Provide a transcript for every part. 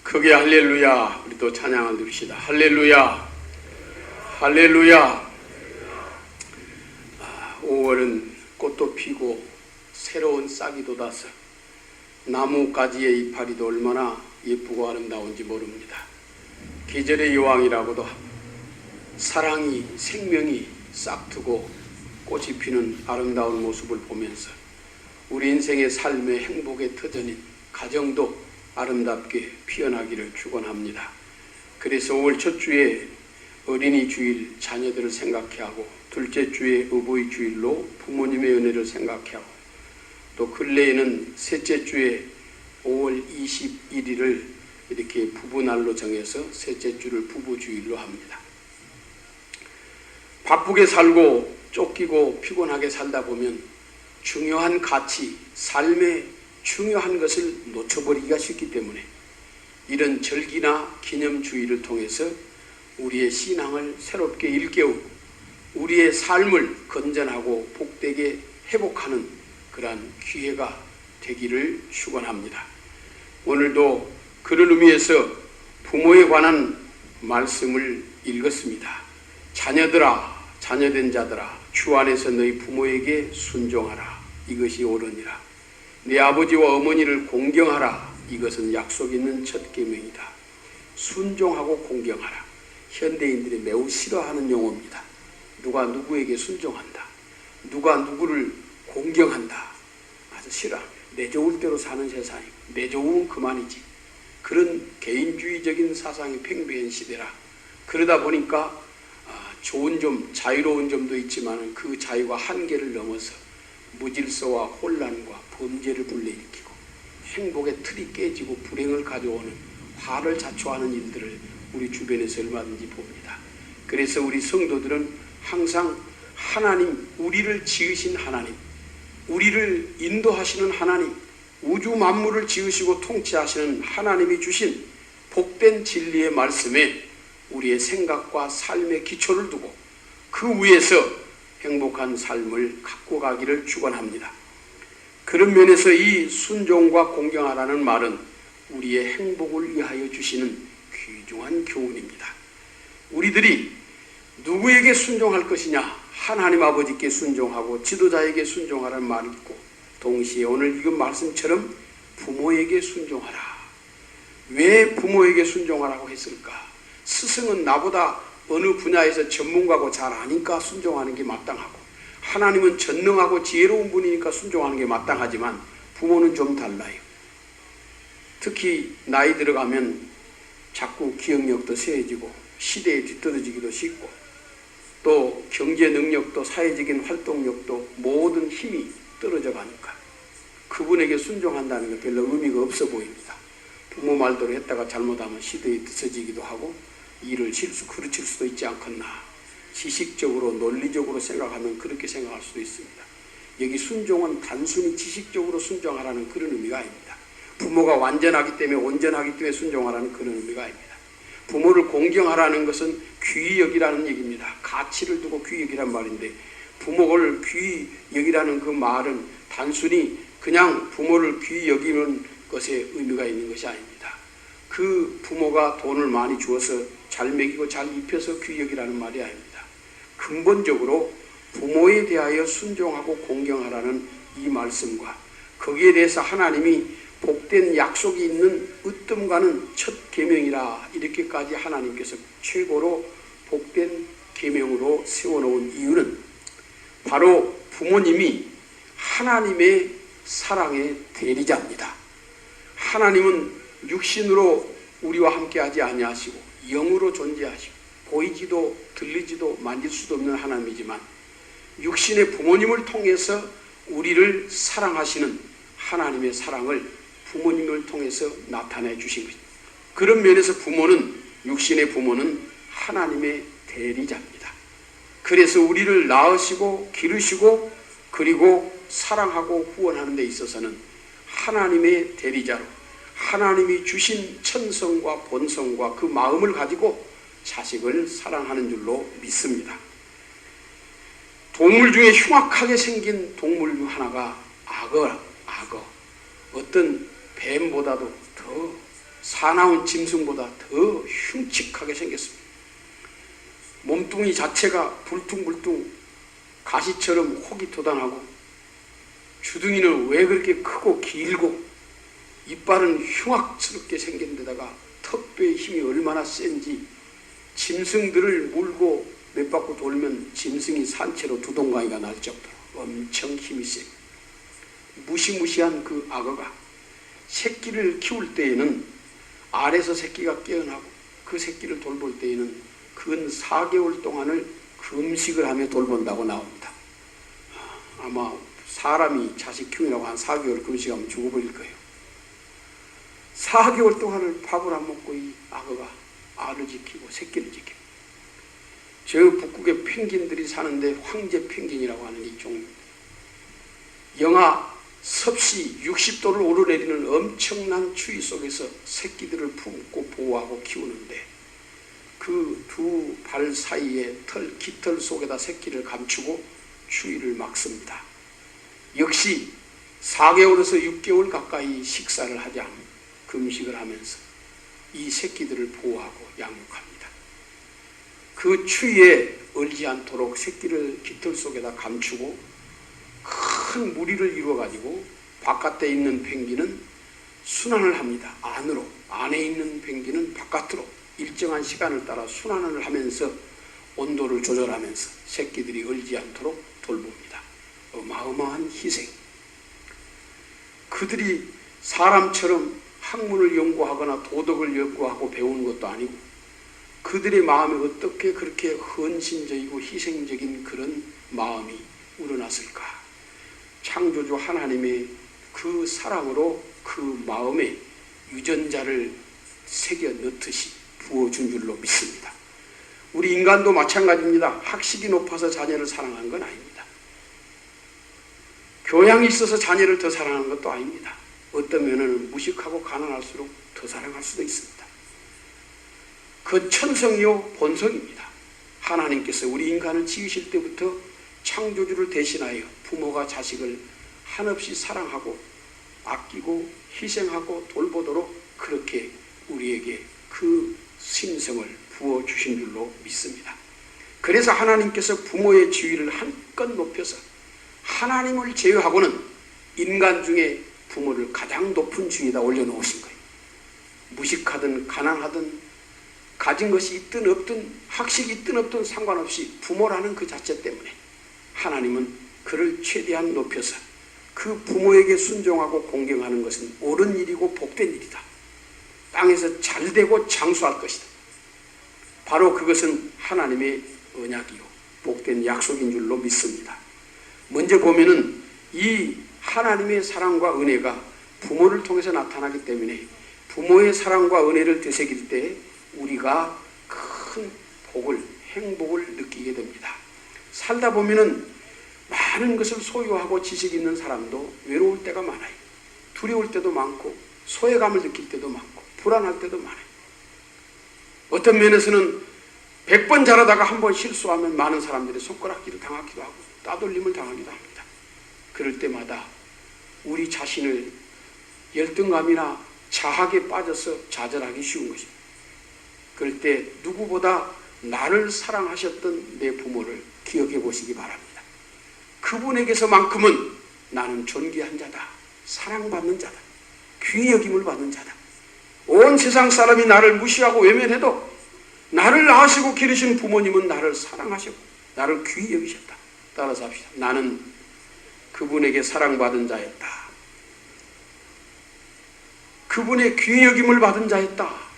크게 할렐루야. 우리 또 찬양을 드립시다. 할렐루야, 할렐루야. 5월은 꽃도 피고 새로운 싹이 돋아서 나무가지의 이파리도 얼마나 예쁘고 아름다운지 모릅니다. 계절의 여왕이라고도 하고 사랑이, 생명이 싹트고 꽃이 피는 아름다운 모습을 보면서 우리 인생의 삶의 행복의 터전인 가정도 아름답게 피어나기를 축원합니다. 그래서 5월 첫 주에 어린이 주일 자녀들을 생각해 하고, 둘째 주에 어버이 주일로 부모님의 은혜를 생각해 하고, 또 근래에는 셋째 주에 5월 21일을 이렇게 부부날로 정해서 셋째 주를 부부주일로 합니다. 바쁘게 살고 쫓기고 피곤하게 살다 보면 중요한 가치, 삶의 중요한 것을 놓쳐버리기가 쉽기 때문에 이런 절기나 기념주의를 통해서 우리의 신앙을 새롭게 일깨우고 우리의 삶을 건전하고 복되게 회복하는 그러한 기회가 되기를 축원합니다. 오늘도 그런 의미에서 부모에 관한 말씀을 읽었습니다. 자녀들아, 자녀된 자들아, 주 안에서 너희 부모에게 순종하라. 이것이 옳으니라. 네 아버지와 어머니를 공경하라. 이것은 약속 있는 첫 계명이다. 순종하고 공경하라. 현대인들이 매우 싫어하는 용어입니다. 누가 누구에게 순종한다, 누가 누구를 공경한다, 아주 싫어합니다. 내 좋을 대로 사는 세상이고 내 좋으면 그만이지. 그런 개인주의적인 사상이 팽배한 시대라. 그러다 보니까 좋은 점, 자유로운 점도 있지만 그 자유가 한계를 넘어서 무질서와 혼란과 범죄를 불러일으키고 행복의 틀이 깨지고 불행을 가져오는 화를 자초하는 일들을 우리 주변에서 얼마든지 봅니다. 그래서 우리 성도들은 항상 하나님, 우리를 지으신 하나님, 우리를 인도하시는 하나님, 우주 만물을 지으시고 통치하시는 하나님이 주신 복된 진리의 말씀에 우리의 생각과 삶의 기초를 두고 그 위에서 행복한 삶을 갖고 가기를 축원합니다. 그런 면에서 이 순종과 공경하라는 말은 우리의 행복을 위하여 주시는 귀중한 교훈입니다. 우리들이 누구에게 순종할 것이냐? 하나님 아버지께 순종하고 지도자에게 순종하라는 말이 있고, 동시에 오늘 읽은 말씀처럼 부모에게 순종하라. 왜 부모에게 순종하라고 했을까? 스승은 나보다 어느 분야에서 전문가고 잘 아니까 순종하는 게 마땅하고, 하나님은 전능하고 지혜로운 분이니까 순종하는 게 마땅하지만 부모는 좀 달라요. 특히 나이 들어가면 자꾸 기억력도 쇠해지고 시대에 뒤떨어지기도 쉽고 또 경제 능력도 사회적인 활동력도 모든 힘이 떨어져 가니까 그분에게 순종한다는 게 별로 의미가 없어 보입니다. 부모 말대로 했다가 잘못하면 시대에 뒤처지기도 하고 일을 그르칠 수도 있지 않겠나. 지식적으로 논리적으로 생각하면 그렇게 생각할 수도 있습니다. 여기 순종은 단순히 지식적으로 순종하라는 그런 의미가 아닙니다. 부모가 완전하기 때문에 온전하기 때문에 순종하라는 그런 의미가 아닙니다. 부모를 공경하라는 것은 귀히 여기라는 얘기입니다. 가치를 두고 귀히 여기란 말인데, 부모를 귀히 여기라는 그 말은 단순히 그냥 부모를 귀히 여기는 것에 의미가 있는 것이 아닙니다. 그 부모가 돈을 많이 주어서 잘 먹이고 잘 입혀서 귀히 여기라는 말이 아닙니다. 근본적으로 부모에 대하여 순종하고 공경하라는 이 말씀과 거기에 대해서 하나님이 복된 약속이 있는 으뜸가는 첫 계명이라 이렇게까지 하나님께서 최고로 복된 계명으로 세워놓은 이유는 바로 부모님이 하나님의 사랑의 대리자입니다. 하나님은 육신으로 우리와 함께하지 아니하시고 영으로 존재하시고 보이지도 들리지도 만질 수도 없는 하나님이지만 육신의 부모님을 통해서 우리를 사랑하시는 하나님의 사랑을 부모님을 통해서 나타내 주신 것입니다. 그런 면에서 부모는, 육신의 부모는 하나님의 대리자입니다. 그래서 우리를 낳으시고 기르시고 그리고 사랑하고 후원하는 데 있어서는 하나님의 대리자로 하나님이 주신 천성과 본성과 그 마음을 가지고 자식을 사랑하는 줄로 믿습니다. 동물 중에 흉악하게 생긴 동물 중 하나가 악어. 어떤 뱀보다도 더 사나운 짐승보다 더 흉측하게 생겼습니다. 몸뚱이 자체가 불퉁불퉁 가시처럼 혹이 돋아나고, 주둥이는 왜 그렇게 크고 길고, 이빨은 흉악스럽게 생긴 데다가 턱뼈의 힘이 얼마나 센지 짐승들을 물고 몇 바퀴 돌면 짐승이 산채로 두 동강이가 날 정도로 엄청 힘이 세. 무시무시한 그 악어가 새끼를 키울 때에는 알에서 새끼가 깨어나고, 그 새끼를 돌볼 때에는 근 4개월 동안을 금식을 하며 돌본다고 나옵니다. 아마 사람이 자식 키우느라고 한 4개월 금식하면 죽어버릴 거예요. 4개월 동안을 밥을 안 먹고 이 악어가 알을 지키고 새끼를 지키고, 저 북극의 펭귄들이 사는데 황제 펭귄이라고 하는 이 종류입니다. 영하 섭씨 60도를 오르내리는 엄청난 추위 속에서 새끼들을 품고 보호하고 키우는데, 그 두 발 사이에 깃털 속에다 새끼를 감추고 추위를 막습니다. 역시 4개월에서 6개월 가까이 식사를 하지 않고 금식을 하면서 이 새끼들을 보호하고 양육합니다. 그 추위에 얼지 않도록 새끼를 깃털 속에다 감추고 큰 무리를 이루어가지고 바깥에 있는 펭귄은 순환을 합니다. 안에 있는 펭귄은 바깥으로 일정한 시간을 따라 순환을 하면서 온도를 조절하면서 새끼들이 얼지 않도록 돌봅니다. 어마어마한 희생. 그들이 사람처럼 학문을 연구하거나 도덕을 연구하고 배우는 것도 아니고, 그들의 마음에 어떻게 그렇게 헌신적이고 희생적인 그런 마음이 우러났을까? 창조주 하나님의 그 사랑으로 그 마음에 유전자를 새겨 넣듯이 부어준 줄로 믿습니다. 우리 인간도 마찬가지입니다. 학식이 높아서 자녀를 사랑하는 건 아닙니다. 교양이 있어서 자녀를 더 사랑하는 것도 아닙니다. 어떤 면에는 무식하고 가난할수록 더 사랑할 수도 있습니다. 그 천성이요 본성입니다. 하나님께서 우리 인간을 지으실 때부터 창조주를 대신하여 부모가 자식을 한없이 사랑하고 아끼고 희생하고 돌보도록 그렇게 우리에게 그 심성을 부어주신 줄로 믿습니다. 그래서 하나님께서 부모의 지위를 한껏 높여서 하나님을 제외하고는 인간 중에 부모를 가장 높은 지위에다 올려놓으신 거예요. 무식하든 가난하든 가진 것이 있든 없든 학식이 있든 없든 상관없이 부모라는 그 자체 때문에 하나님은 그를 최대한 높여서 그 부모에게 순종하고 공경하는 것은 옳은 일이고 복된 일이다. 땅에서 잘되고 장수할 것이다. 바로 그것은 하나님의 언약이요 복된 약속인 줄로 믿습니다. 먼저 보면은 이 하나님의 사랑과 은혜가 부모를 통해서 나타나기 때문에 부모의 사랑과 은혜를 되새길 때 우리가 큰 복을, 행복을 느끼게 됩니다. 살다 보면은 많은 것을 소유하고 지식 있는 사람도 외로울 때가 많아요. 두려울 때도 많고 소외감을 느낄 때도 많고 불안할 때도 많아요. 어떤 면에서는 100번 잘하다가 한 번 실수하면 많은 사람들이 손가락질을 당하기도 하고 따돌림을 당하기도 합니다. 그럴 때마다 우리 자신을 열등감이나 자학에 빠져서 좌절하기 쉬운 것입니다. 그럴 때 누구보다 나를 사랑하셨던 내 부모를 기억해 보시기 바랍니다. 그분에게서만큼은 나는 존귀한 자다, 사랑받는 자다, 귀히 여김을 받는 자다. 온 세상 사람이 나를 무시하고 외면해도 나를 낳으시고 기르신 부모님은 나를 사랑하시고 나를 귀히 여기셨다. 따라서 합시다. 나는 그분에게 사랑받은 자였다. 그분의 귀히 여김을 받은 자였다.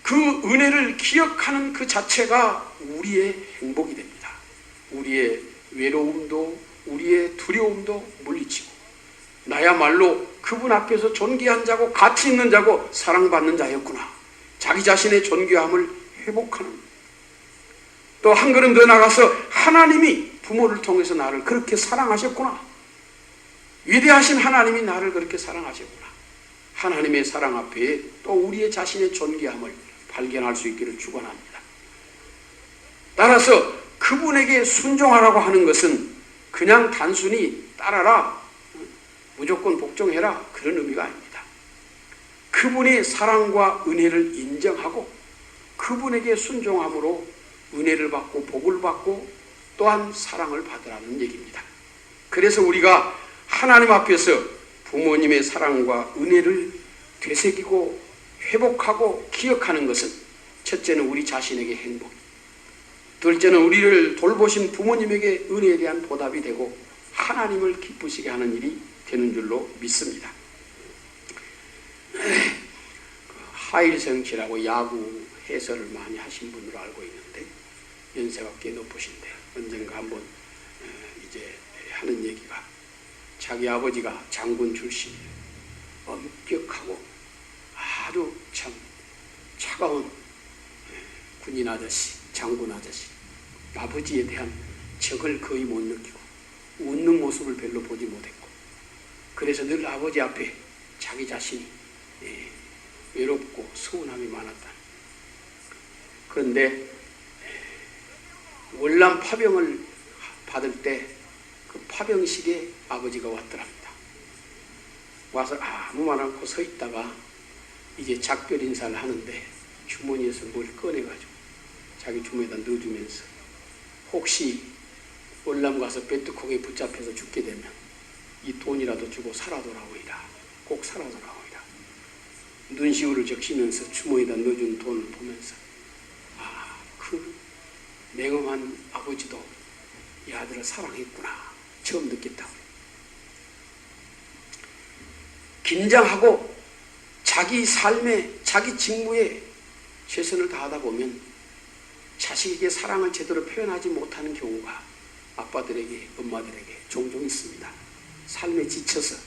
그 은혜를 기억하는 그 자체가 우리의 행복이 됩니다. 우리의 외로움도 우리의 두려움도 물리치고 나야말로 그분 앞에서 존귀한 자고 가치 있는 자고 사랑받는 자였구나. 자기 자신의 존귀함을 회복하는, 또 한 걸음 더 나가서 하나님이 부모를 통해서 나를 그렇게 사랑하셨구나. 위대하신 하나님이 나를 그렇게 사랑하셨구나. 하나님의 사랑 앞에 또 우리의 자신의 존귀함을 발견할 수 있기를 축원합니다. 따라서 그분에게 순종하라고 하는 것은 그냥 단순히 따라라, 무조건 복종해라, 그런 의미가 아닙니다. 그분의 사랑과 은혜를 인정하고 그분에게 순종함으로 은혜를 받고 복을 받고 또한 사랑을 받으라는 얘기입니다. 그래서 우리가 하나님 앞에서 부모님의 사랑과 은혜를 되새기고 회복하고 기억하는 것은 첫째는 우리 자신에게 행복, 둘째는 우리를 돌보신 부모님에게 은혜에 대한 보답이 되고 하나님을 기쁘시게 하는 일이 되는 줄로 믿습니다. 하일성씨라고 야구 해설을 많이 하신 분으로 알고 있는데 연세가 꽤 높으신데 언젠가 한번 이제 하는 얘기가 자기 아버지가 장군 출신이에요. 엄격하고 아주 참 차가운 군인 아저씨, 장군 아저씨. 아버지에 대한 적을 거의 못 느끼고 웃는 모습을 별로 보지 못했고 그래서 늘 아버지 앞에 자기 자신이 외롭고 서운함이 많았다. 그런데 월남 파병을 받을 때 그 파병식에 아버지가 왔더랍니다. 와서 아무 말 않고 서 있다가 이제 작별 인사를 하는데 주머니에서 뭘 꺼내가지고 자기 주머니에다 넣어주면서 혹시 월남 가서 베트콩에 붙잡혀서 죽게 되면 이 돈이라도 주고 살아돌아오이라. 꼭 살아돌아오이라. 눈시울을 적시면서 주머니에다 넣어준 돈을 보면서 그 냉엄한 아버지도 이 아들을 사랑했구나 처음 느꼈다고. 긴장하고 자기 삶에 자기 직무에 최선을 다하다 보면 자식에게 사랑을 제대로 표현하지 못하는 경우가 아빠들에게 엄마들에게 종종 있습니다. 삶에 지쳐서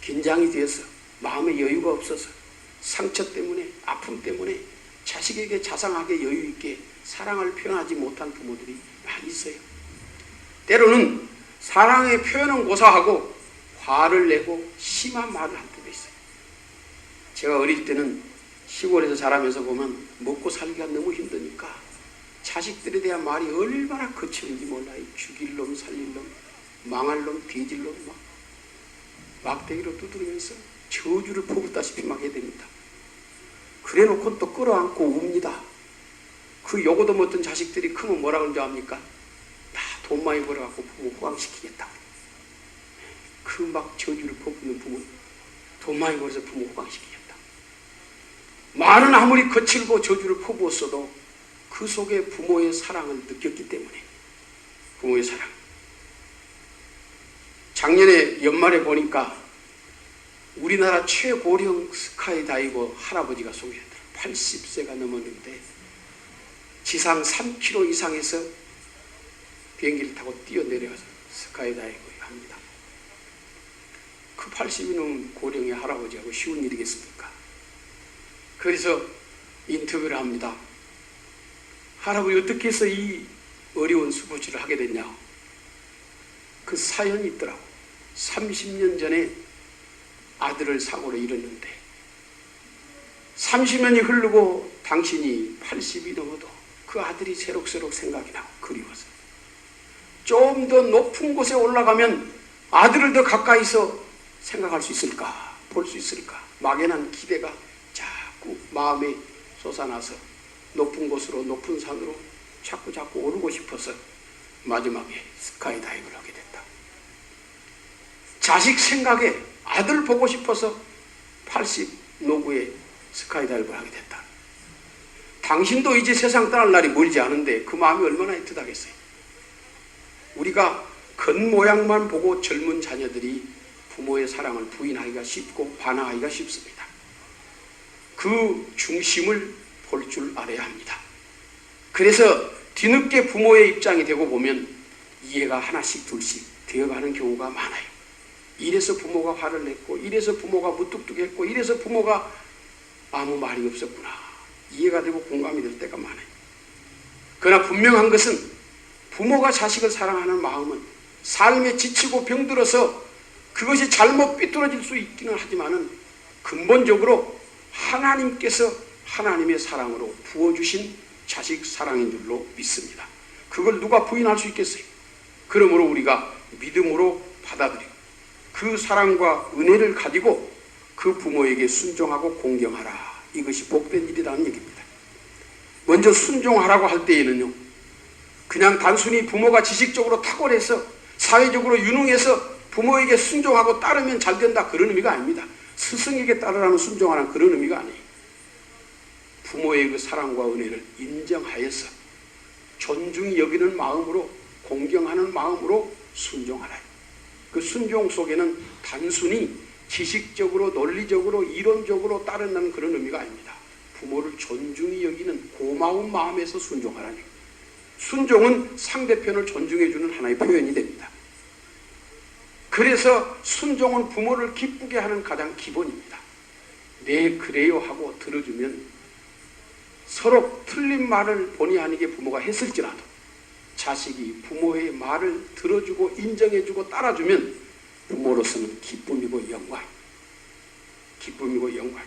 긴장이 되어서 마음에 여유가 없어서 상처 때문에 아픔 때문에 자식에게 자상하게 여유 있게 사랑을 표현하지 못한 부모들이 많이 있어요. 때로는 사랑의 표현은 고사하고 화를 내고 심한 말을 할 때도 있어요. 제가 어릴 때는 시골에서 자라면서 보면 먹고 살기가 너무 힘드니까 자식들에 대한 말이 얼마나 거칠은지 몰라요. 죽일 놈, 살릴 놈, 망할 놈, 뒤질 놈 막 막대기로 두드리면서 저주를 퍼붓다시피 막 해야 됩니다. 그래놓고 또 끌어안고 웁니다. 그 요거도 못한 자식들이 크면 뭐라 그러는지 압니까? 다 돈 많이 벌어갖고 부모 호강시키겠다. 그 막 저주를 퍼붓는 부모, 돈 많이 벌어서 부모 호강시키겠다. 말은 아무리 거칠고 저주를 퍼부었어도 그 속에 부모의 사랑을 느꼈기 때문에 부모의 사랑. 작년에 연말에 보니까 우리나라 최고령 스카이다이버 할아버지가 소개했더라. 80세가 넘었는데 지상 3km 이상에서 비행기를 타고 뛰어내려가서 스카이다이버 합니다. 그 80이 넘은 고령의 할아버지하고 쉬운 일이겠습니까? 그래서 인터뷰를 합니다. 할아버지 어떻게 해서 이 어려운 스포츠를 하게 됐냐고. 그 사연이 있더라고. 30년 전에 아들을 사고로 잃었는데 30년이 흐르고 당신이 80이 넘어도 그 아들이 새록새록 생각이 나고 그리워서 좀 더 높은 곳에 올라가면 아들을 더 가까이서 생각할 수 있을까, 볼 수 있을까 막연한 기대가 자꾸 마음에 솟아나서 높은 곳으로 높은 산으로 자꾸 오르고 싶어서 마지막에 스카이다이브를 하게 됐다. 자식 생각에 아들 보고 싶어서 80 노구에 스카이다이브를 하게 됐다. 당신도 이제 세상 떠날 날이 멀지 않은데 그 마음이 얼마나 애틋하겠어요. 우리가 겉모양만 보고 젊은 자녀들이 부모의 사랑을 부인하기가 쉽고 반항하기가 쉽습니다. 그 중심을 볼 줄 알아야 합니다. 그래서 뒤늦게 부모의 입장이 되고 보면 이해가 하나씩 둘씩 되어가는 경우가 많아요. 이래서 부모가 화를 냈고 이래서 부모가 무뚝뚝했고 이래서 부모가 아무 말이 없었구나. 이해가 되고 공감이 될 때가 많아요. 그러나 분명한 것은 부모가 자식을 사랑하는 마음은 삶에 지치고 병들어서 그것이 잘못 삐뚤어질 수 있기는 하지만은 근본적으로 하나님께서 하나님의 사랑으로 부어주신 자식 사랑인 줄로 믿습니다. 그걸 누가 부인할 수 있겠어요? 그러므로 우리가 믿음으로 받아들이고 그 사랑과 은혜를 가지고 그 부모에게 순종하고 공경하라. 이것이 복된 일이라는 얘기입니다. 먼저 순종하라고 할 때에는요, 그냥 단순히 부모가 지식적으로 탁월해서 사회적으로 유능해서 부모에게 순종하고 따르면 잘 된다, 그런 의미가 아닙니다. 스승에게 따르라는 순종하라는 그런 의미가 아니에요. 부모의 그 사랑과 은혜를 인정하여서 존중히 여기는 마음으로, 공경하는 마음으로 순종하라. 그 순종 속에는 단순히 지식적으로, 논리적으로, 이론적으로 따른다는 그런 의미가 아닙니다. 부모를 존중히 여기는 고마운 마음에서 순종하라니. 순종은 상대편을 존중해주는 하나의 표현이 됩니다. 그래서 순종은 부모를 기쁘게 하는 가장 기본입니다. 네, 그래요 하고 들어주면 서로 틀린 말을 본의 아니게 부모가 했을지라도 자식이 부모의 말을 들어주고 인정해주고 따라주면 부모로서는 기쁨이고 영광. 기쁨이고 영광.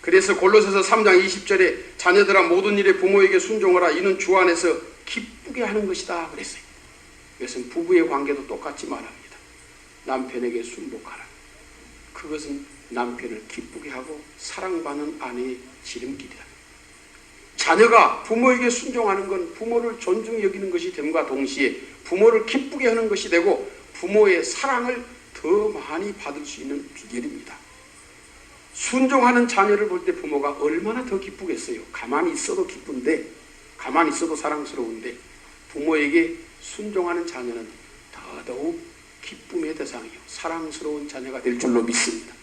그래서 골로새서 3장 20절에 자녀들아 모든 일에 부모에게 순종하라. 이는 주 안에서 기쁘게 하는 것이다 그랬어요. 이것은 부부의 관계도 똑같이 말합니다. 남편에게 순복하라. 그것은 남편을 기쁘게 하고 사랑받는 아내의 지름길이다. 자녀가 부모에게 순종하는 건 부모를 존중히 여기는 것이 됨과 동시에 부모를 기쁘게 하는 것이 되고 부모의 사랑을 더 많이 받을 수 있는 비결입니다. 순종하는 자녀를 볼 때 부모가 얼마나 더 기쁘겠어요. 가만히 있어도 기쁜데, 가만히 있어도 사랑스러운데 부모에게 순종하는 자녀는 더더욱 기쁨의 대상이요, 사랑스러운 자녀가 될 줄로 믿습니다.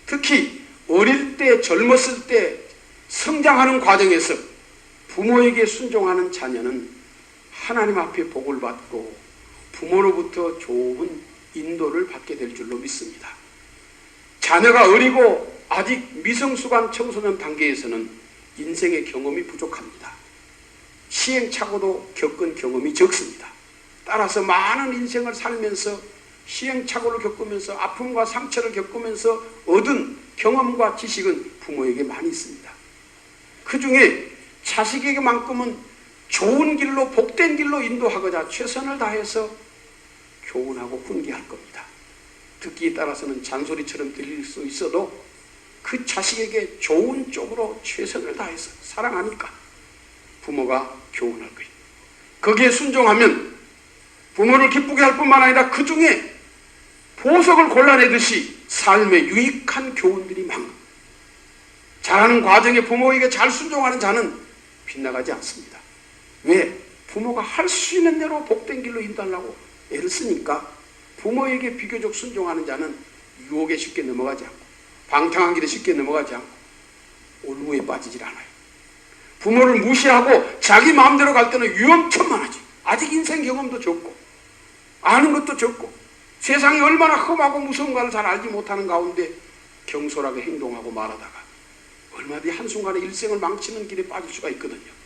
특히 어릴 때, 젊었을 때 성장하는 과정에서 부모에게 순종하는 자녀는 하나님 앞에 복을 받고 부모로부터 좋은 인도를 받게 될 줄로 믿습니다. 자녀가 어리고 아직 미성숙한 청소년 단계에서는 인생의 경험이 부족합니다. 시행착오도 겪은 경험이 적습니다. 따라서 많은 인생을 살면서 시행착오를 겪으면서 아픔과 상처를 겪으면서 얻은 경험과 지식은 부모에게 많이 있습니다. 그 중에 자식에게만큼은 좋은 길로, 복된 길로 인도하고자 최선을 다해서 교훈하고 훈계할 겁니다. 듣기에 따라서는 잔소리처럼 들릴 수 있어도 그 자식에게 좋은 쪽으로 최선을 다해서 사랑하니까 부모가 교훈할 거예요. 거기에 순종하면 부모를 기쁘게 할 뿐만 아니라 그 중에 보석을 골라내듯이 삶에 유익한 교훈들이 많고, 자라는 과정에 부모에게 잘 순종하는 자는 빗나가지 않습니다. 왜? 부모가 할 수 있는 대로 복된 길로 인도하려고 애를 쓰니까 부모에게 비교적 순종하는 자는 유혹에 쉽게 넘어가지 않고 방탕한 길에 쉽게 넘어가지 않고 올무에 빠지질 않아요. 부모를 무시하고 자기 마음대로 갈 때는 위험천만하지. 아직 인생 경험도 적고 아는 것도 적고 세상이 얼마나 험하고 무서운가를 잘 알지 못하는 가운데 경솔하게 행동하고 말하다가 얼마든지 한순간에 일생을 망치는 길에 빠질 수가 있거든요.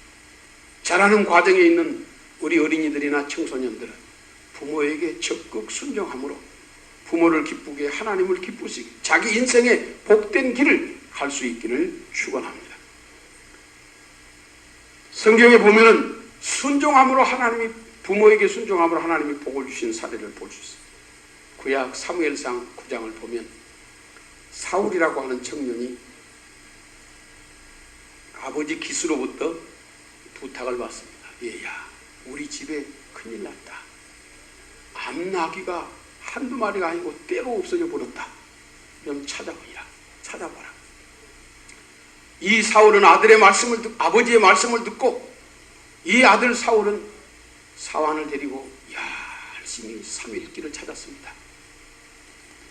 자라는 과정에 있는 우리 어린이들이나 청소년들은 부모에게 적극 순종함으로 부모를 기쁘게, 하나님을 기쁘시게 자기 인생의 복된 길을 갈 수 있기를 축원합니다. 성경에 보면은 순종함으로 하나님이, 부모에게 순종함으로 하나님이 복을 주신 사례를 볼 수 있어요. 구약 사무엘상 9장을 보면 사울이라고 하는 청년이 아버지 기스로부터 부탁을 받습니다. 얘야, 우리 집에 큰일 났다. 암나귀가 한두 마리가 아니고 때로 없어져 버렸다. 그럼 찾아보라. 찾아봐라. 이 사울은 아들의 말씀을 듣고, 아버지의 말씀을 듣고, 이 아들 사울은 사환을 데리고 열심히 3일길을 찾았습니다.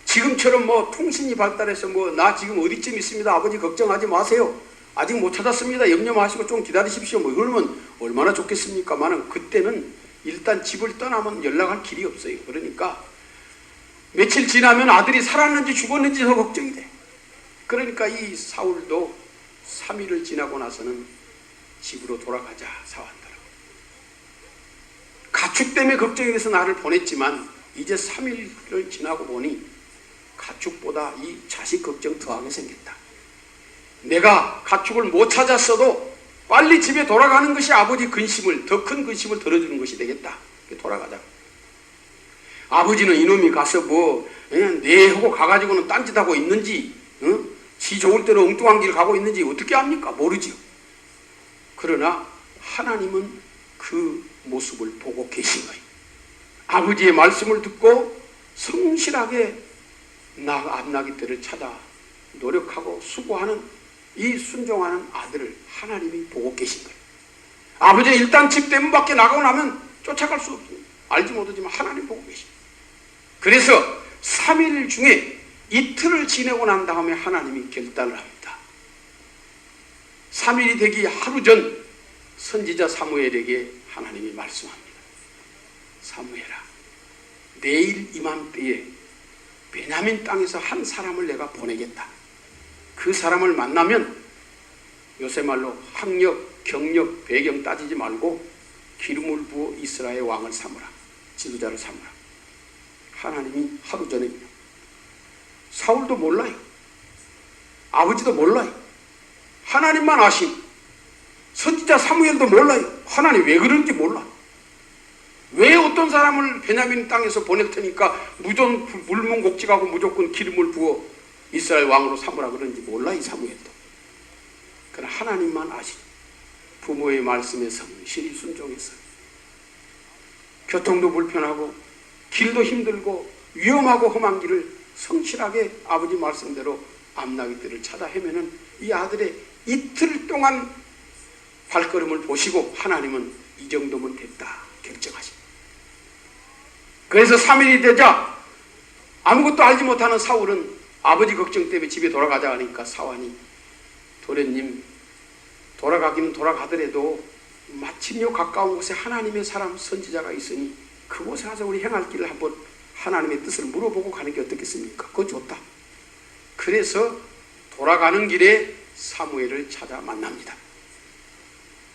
지금처럼 통신이 발달해서 나 지금 어디쯤 있습니다. 아버지 걱정하지 마세요. 아직 못 찾았습니다. 염려 마시고 좀 기다리십시오. 이러면 얼마나 좋겠습니까만은 그때는 일단 집을 떠나면 연락할 길이 없어요. 그러니까 며칠 지나면 아들이 살았는지 죽었는지 더 걱정이 돼. 그러니까 이 사울도 3일을 지나고 나서는 집으로 돌아가자 사환들아. 가축 때문에 걱정이 돼서 나를 보냈지만 이제 3일을 지나고 보니 가축보다 이 자식 걱정 더하게 생겼다. 내가 가축을 못 찾았어도 빨리 집에 돌아가는 것이 아버지 근심을, 더 큰 근심을 덜어주는 것이 되겠다. 돌아가자. 아버지는 이놈이 가서 네 하고 가가지고는 딴짓하고 있는지, 지 좋을 대로 엉뚱한 길 가고 있는지 어떻게 압니까? 모르지요. 그러나 하나님은 그 모습을 보고 계신 거예요. 아버지의 말씀을 듣고 성실하게 앞나기 때를 찾아 노력하고 수고하는 이 순종하는 아들을 하나님이 보고 계신 거예요. 아버지는 일단 집 대문 밖에 나가고 나면 쫓아갈 수 없습니다. 알지 못하지만 하나님 보고 계십니다. 그래서 3일 중에 이틀을 지내고 난 다음에 하나님이 결단을 합니다. 3일이 되기 하루 전 선지자 사무엘에게 하나님이 말씀합니다. 사무엘아, 내일 이맘때에 베냐민 땅에서 한 사람을 내가 보내겠다. 그 사람을 만나면 요새 말로 학력, 경력, 배경 따지지 말고 기름을 부어 이스라엘 왕을 삼으라. 지도자를 삼으라. 하나님이 하루 전에 사울도 몰라요. 아버지도 몰라요. 하나님만 아신 선지자 사무엘도 몰라요. 하나님 왜 그런지 몰라. 왜 어떤 사람을 베냐민 땅에서 보낼 테니까 물문곡직하고 무조건 기름을 부어 이스라엘 왕으로 삼으라 그런지 몰라. 이 사무엘도. 그러나 하나님만 아시죠. 부모의 말씀에 성실히 순종했어요. 교통도 불편하고 길도 힘들고 위험하고 험한 길을 성실하게 아버지 말씀대로 앞나기 뜰을 찾아 헤매는 이 아들의 이틀 동안 발걸음을 보시고 하나님은 이 정도면 됐다 결정하십니다. 그래서 3일이 되자 아무것도 알지 못하는 사울은 아버지 걱정 때문에 집에 돌아가자 하니까 사환이 도련님, 돌아가기는 돌아가더라도 마침요 가까운 곳에 하나님의 사람 선지자가 있으니 그곳에 가서 우리 행할 길을 한번 하나님의 뜻을 물어보고 가는 게 어떻겠습니까? 그거 좋다. 그래서 돌아가는 길에 사무엘을 찾아 만납니다.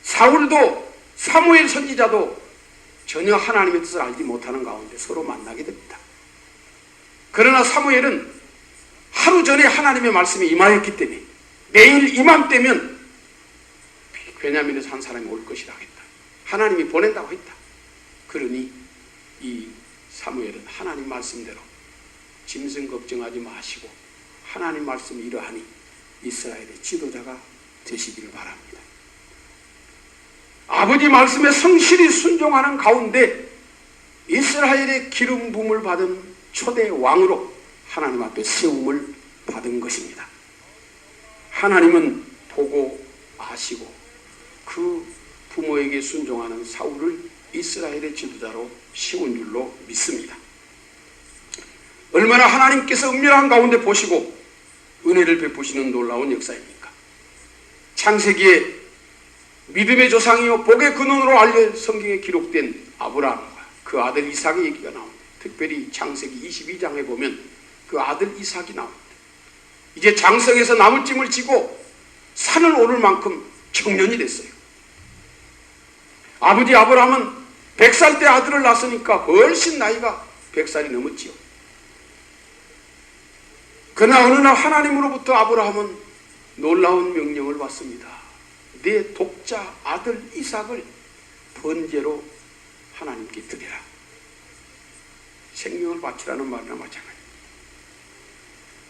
사울도 사무엘 선지자도 전혀 하나님의 뜻을 알지 못하는 가운데 서로 만나게 됩니다. 그러나 사무엘은 하루 전에 하나님의 말씀이 임하였기 때문에 내일 이맘때면 베냐민에서 한 사람이 올 것이라 했다. 하나님이 보낸다고 했다. 그러니 이 사무엘은 하나님 말씀대로 짐승 걱정하지 마시고 하나님 말씀이 이러하니 이스라엘의 지도자가 되시기를 바랍니다. 아버지 말씀에 성실히 순종하는 가운데 이스라엘의 기름 부음을 받은 초대 왕으로 하나님 앞에 세움을 받은 것입니다. 하나님은 보고 아시고 그 부모에게 순종하는 사울을 이스라엘의 지도자로 세운 줄로 믿습니다. 얼마나 하나님께서 은밀한 가운데 보시고 은혜를 베푸시는 놀라운 역사입니까? 창세기에 믿음의 조상이요 복의 근원으로 알려 성경에 기록된 아브라함과 그 아들 이삭의 얘기가 나옵니다. 특별히 창세기 22장에 보면 그 아들 이삭이 나옵니다. 이제 장성에서 나무찜을 지고 산을 오를 만큼 청년이 됐어요. 아버지 아브라함은 100살 때 아들을 낳았으니까 훨씬 나이가 100살이 넘었지요. 그러나 어느 날 하나님으로부터 아브라함은 놀라운 명령을 받습니다. 내 독자 아들 이삭을 번제로 하나님께 드리라. 생명을 바치라는 말이나 마찬가지입니다.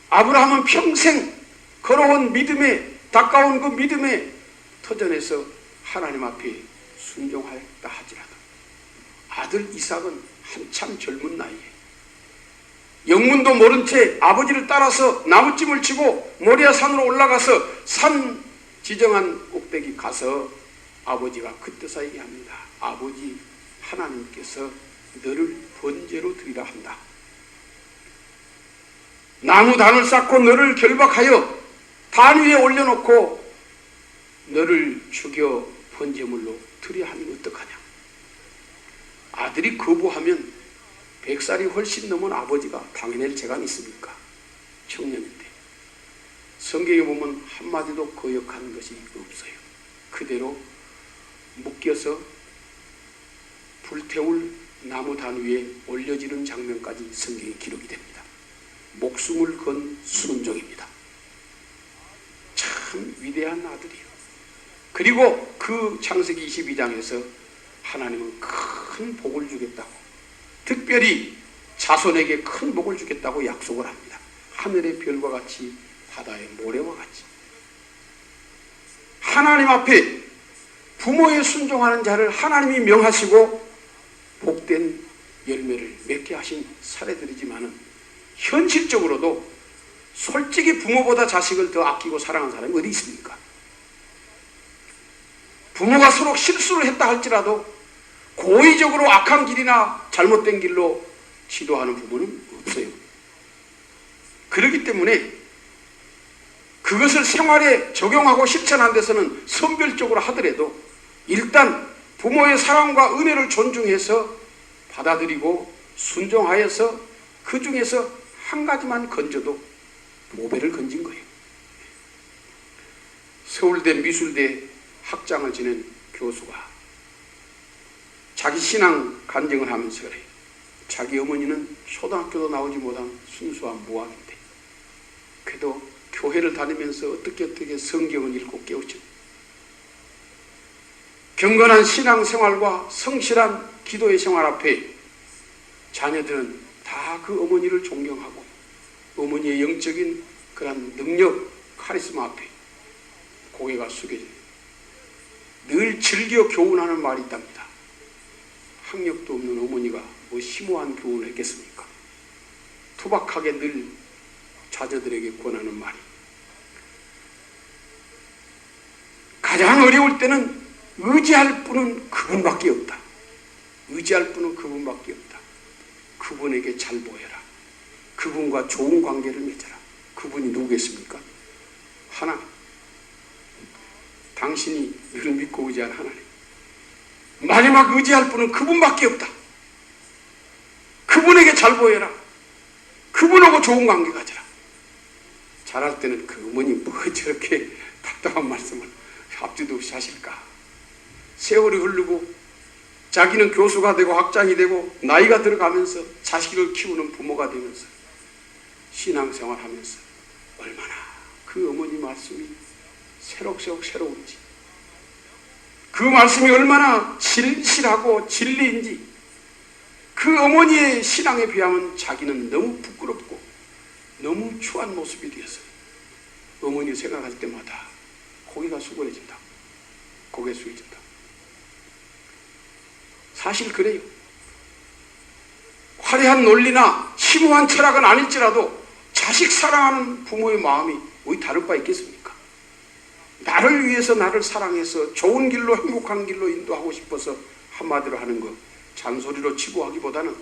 아브라함은 평생 걸어온 믿음에 가까운 그 믿음의 터전에서 하나님 앞에 순종하였다 하지라도 아들 이삭은 한참 젊은 나이에 영문도 모른 채 아버지를 따라서 나무찜을 치고 모리아 산으로 올라가서 산 지정한 꼭대기 가서 아버지가 그때서 얘기합니다. 아버지 하나님께서 너를 번제로 드리라 한다. 나무 단을 쌓고 너를 결박하여 단 위에 올려놓고 너를 죽여 번제물로 드려야 하니 어떡하냐. 아들이 거부하면 100살이 훨씬 넘은 아버지가 당해낼 재간이 있습니까? 청년인데. 성경에 보면 한마디도 거역하는 것이 없어요. 그대로 묶여서 불태울 나무 단 위에 올려지는 장면까지 성경에 기록이 됩니다. 목숨을 건 순종입니다. 참 위대한 아들이에요. 그리고 그 창세기 22장에서 하나님은 큰 복을 주겠다고 특별히 자손에게 큰 복을 주겠다고 약속을 합니다. 하늘의 별과 같이 바다의 모래와 같이. 하나님 앞에 부모에 순종하는 자를 하나님이 명하시고 복된 열매를 맺게 하신 사례들이지만은 현실적으로도 솔직히 부모보다 자식을 더 아끼고 사랑하는 사람이 어디 있습니까? 부모가 서로 실수를 했다 할지라도 고의적으로 악한 길이나 잘못된 길로 지도하는 부모는 없어요. 그렇기 때문에 그것을 생활에 적용하고 실천한 데서는 선별적으로 하더라도 일단 부모의 사랑과 은혜를 존중해서 받아들이고 순종하여서 그 중에서 한 가지만 건져도 모배를 건진 거예요. 서울대 미술대 학장을 지낸 교수가 자기 신앙 간증을 하면서 그래요. 자기 어머니는 초등학교도 나오지 못한 순수한 무학인데 그래도 교회를 다니면서 어떻게 성경을 읽고 깨우쳐 경건한 신앙생활과 성실한 기도의 생활 앞에 자녀들은 다 그 어머니를 존경하고 어머니의 영적인 그런 능력, 카리스마 앞에 고개가 숙여져요. 늘 즐겨 교훈하는 말이 있답니다. 학력도 없는 어머니가 뭐 심오한 교훈을 했겠습니까? 투박하게 늘 자녀들에게 권하는 말이 가장 어려울 때는 의지할 분은 그분밖에 없다. 의지할 분은 그분밖에 없다. 그분에게 잘 보여라. 그분과 좋은 관계를 맺어라. 그분이 누구겠습니까? 하나님. 당신이 늘 믿고 의지한 하나님. 마지막 의지할 분은 그분밖에 없다. 그분에게 잘 보여라. 그분하고 좋은 관계 가져라. 잘할 때는 그 어머니 뭐 저렇게 답답한 말씀을 앞뒤도 없이 하실까. 세월이 흐르고 자기는 교수가 되고 학장이 되고 나이가 들어가면서 자식을 키우는 부모가 되면서 신앙생활 하면서 얼마나 그 어머니 말씀이 새록새록 새로운지 그 말씀이 얼마나 진실하고 진리인지 그 어머니의 신앙에 비하면 자기는 너무 부끄럽고 너무 추한 모습이 되었어요. 어머니 생각할 때마다 고개가 수그러진다. 고개 숙여진다. 사실 그래요. 화려한 논리나 심오한 철학은 아닐지라도 자식 사랑하는 부모의 마음이 왜 다를 바 있겠습니까? 나를 위해서 나를 사랑해서 좋은 길로 행복한 길로 인도하고 싶어서 한마디로 하는 것 잔소리로 치부하기보다는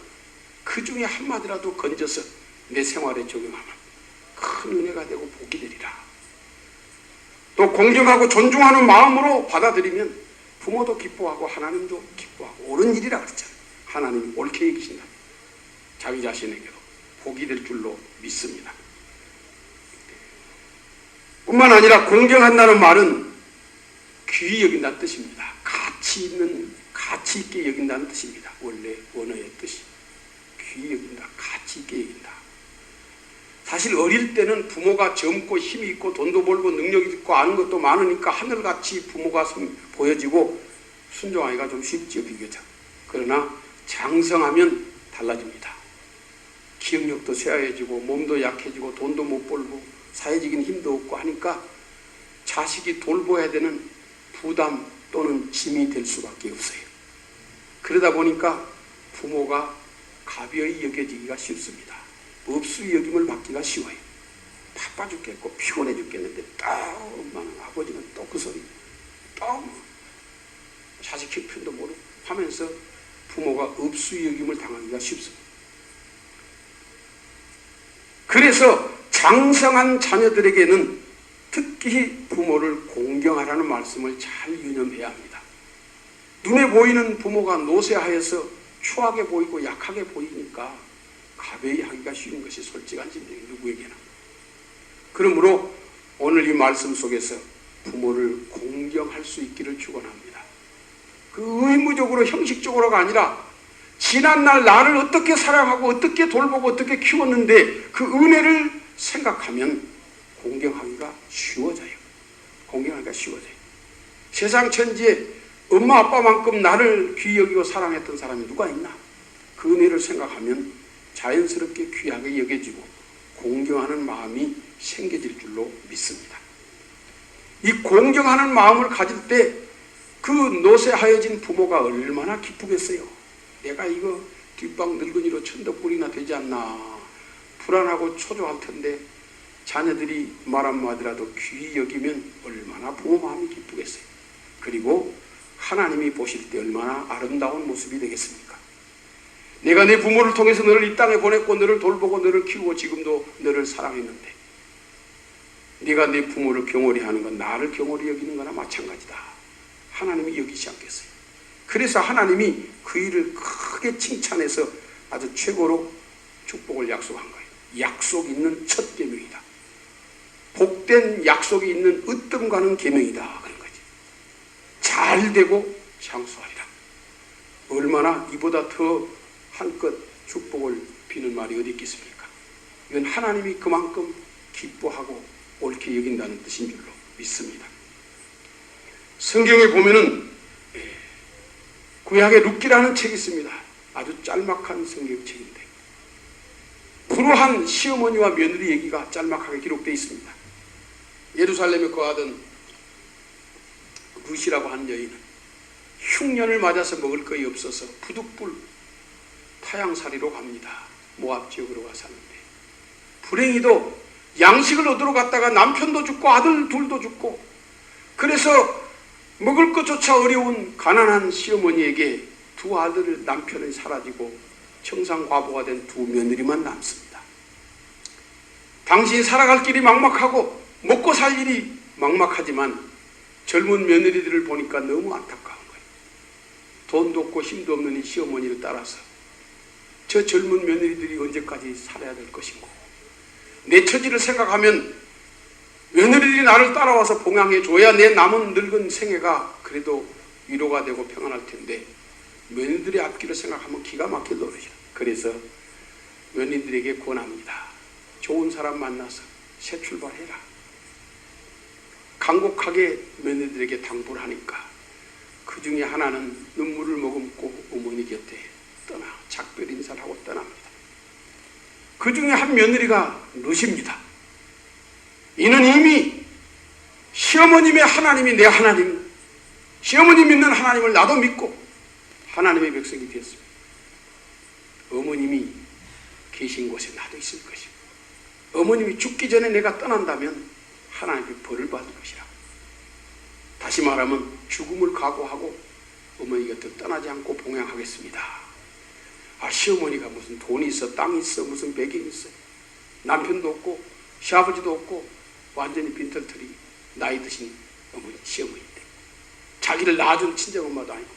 그 중에 한마디라도 건져서 내 생활에 적용하면 큰 은혜가 되고 복이 되리라. 또 공경하고 존중하는 마음으로 받아들이면 부모도 기뻐하고 하나님도 기뻐하고 옳은 일이라 그랬잖아요. 하나님이 옳게 여기신다. 자기 자신에게도 복이 될 줄로 믿습니다. 뿐만 아니라 공경한다는 말은 귀히 여긴다는 뜻입니다. 가치 있게 여긴다는 뜻입니다. 원래 원어의 뜻이 귀히 여긴다, 가치 있게 여긴다. 사실 어릴 때는 부모가 젊고 힘이 있고 돈도 벌고 능력이 있고 아는 것도 많으니까 하늘같이 부모가 보여지고 순종하기가 좀 쉽지요, 비교적. 그러나 장성하면 달라집니다. 기억력도 쇠하해지고 몸도 약해지고 돈도 못 벌고 사회적인 힘도 없고 하니까 자식이 돌봐야 되는 부담 또는 짐이 될 수밖에 없어요. 그러다 보니까 부모가 가벼이 여겨지기가 쉽습니다. 없이 여김을 받기가 쉬워요. 바빠 죽겠고 피곤해 죽겠는데 또 엄마는 아버지는 또 그 소리 또 자식 형편도 모르고 하면서 부모가 없이 여김을 당하기가 쉽습니다. 그래서 장성한 자녀들에게는 특히 부모를 공경하라는 말씀을 잘 유념해야 합니다. 눈에 보이는 부모가 노쇠하여서 추하게 보이고 약하게 보이니까 가벼이 하기가 쉬운 것이 솔직한 진리예요. 누구에게나. 그러므로 오늘 이 말씀 속에서 부모를 공경할 수 있기를 축원합니다. 그 의무적으로 형식적으로가 아니라 지난날 나를 어떻게 사랑하고 어떻게 돌보고 어떻게 키웠는데 그 은혜를 생각하면 공경하기가 쉬워져요. 공경하기가 쉬워져요. 세상 천지에 엄마 아빠만큼 나를 귀히 여기고 사랑했던 사람이 누가 있나? 그 은혜를 생각하면 자연스럽게 귀하게 여겨지고 공경하는 마음이 생겨질 줄로 믿습니다. 이 공경하는 마음을 가질 때 그 노쇠하여진 부모가 얼마나 기쁘겠어요. 내가 이거 뒷방 늙은이로 천덕꾸리나 되지 않나 불안하고 초조할 텐데 자녀들이 말 한마디라도 귀히 여기면 얼마나 부모 마음이 기쁘겠어요. 그리고 하나님이 보실 때 얼마나 아름다운 모습이 되겠습니까? 내가 내 부모를 통해서 너를 이 땅에 보냈고 너를 돌보고 너를 키우고 지금도 너를 사랑했는데 네가 내 부모를 경홀히 하는 건 나를 경홀히 여기는 거나 마찬가지다. 하나님이 여기지 않겠어요. 그래서 하나님이 그 일을 크게 칭찬해서 아주 최고로 축복을 약속한 거예요. 약속 있는 첫 계명이다. 복된 약속이 있는 으뜸가는 계명이다. 그런 거지. 잘 되고 장수하리라. 얼마나 이보다 더 한껏 축복을 비는 말이 어디 있겠습니까? 이건 하나님이 그만큼 기뻐하고 옳게 여긴다는 뜻인 줄로 믿습니다. 성경에 보면은 구약의 룻기라는 책이 있습니다. 아주 짤막한 성경책인데 불우한 시어머니와 며느리 얘기가 짤막하게 기록되어 있습니다. 예루살렘에 거하던 룻이라고 하는 여인은 흉년을 맞아서 먹을 것이 없어서 부득불 타향살이로 갑니다. 모압 지역으로 가 사는데 불행히도 양식을 얻으러 갔다가 남편도 죽고 아들 둘도 죽고 그래서 먹을 것조차 어려운 가난한 시어머니에게 두 아들 남편이 사라지고 청산과부가 된 두 며느리만 남습니다. 당신이 살아갈 길이 막막하고 먹고 살 일이 막막하지만 젊은 며느리들을 보니까 너무 안타까운 거예요. 돈도 없고 힘도 없는 이 시어머니를 따라서 저 젊은 며느리들이 언제까지 살아야 될 것인고 내 처지를 생각하면 며느리들이 나를 따라와서 봉양해 줘야 내 남은 늙은 생애가 그래도 위로가 되고 평안할 텐데 며느리들의 앞길을 생각하면 기가 막힐 노릇이야. 그래서 며느리들에게 권합니다. 좋은 사람 만나서 새 출발해라. 간곡하게 며느리들에게 당부를 하니까 그 중에 하나는 눈물을 머금고 어머니 곁에 떠나 작별 인사를 하고 떠납니다. 그 중에 한 며느리가 룻입니다. 이는 이미 시어머님의 하나님이 내 하나님, 시어머님 믿는 하나님을 나도 믿고 하나님의 백성이 되었습니다. 어머님이 계신 곳에 나도 있을 것이고 어머님이 죽기 전에 내가 떠난다면 하나님의 벌을 받을 것이라. 다시 말하면 죽음을 각오하고 어머니 곁에 떠나지 않고 봉양하겠습니다. 아, 시어머니가 무슨 돈이 있어, 땅이 있어, 무슨 배경이 있어, 남편도 없고 시아버지도 없고 완전히 빈털터리 나이 드신 어머니, 시어머니인데 자기를 낳아준 친정엄마도 아니고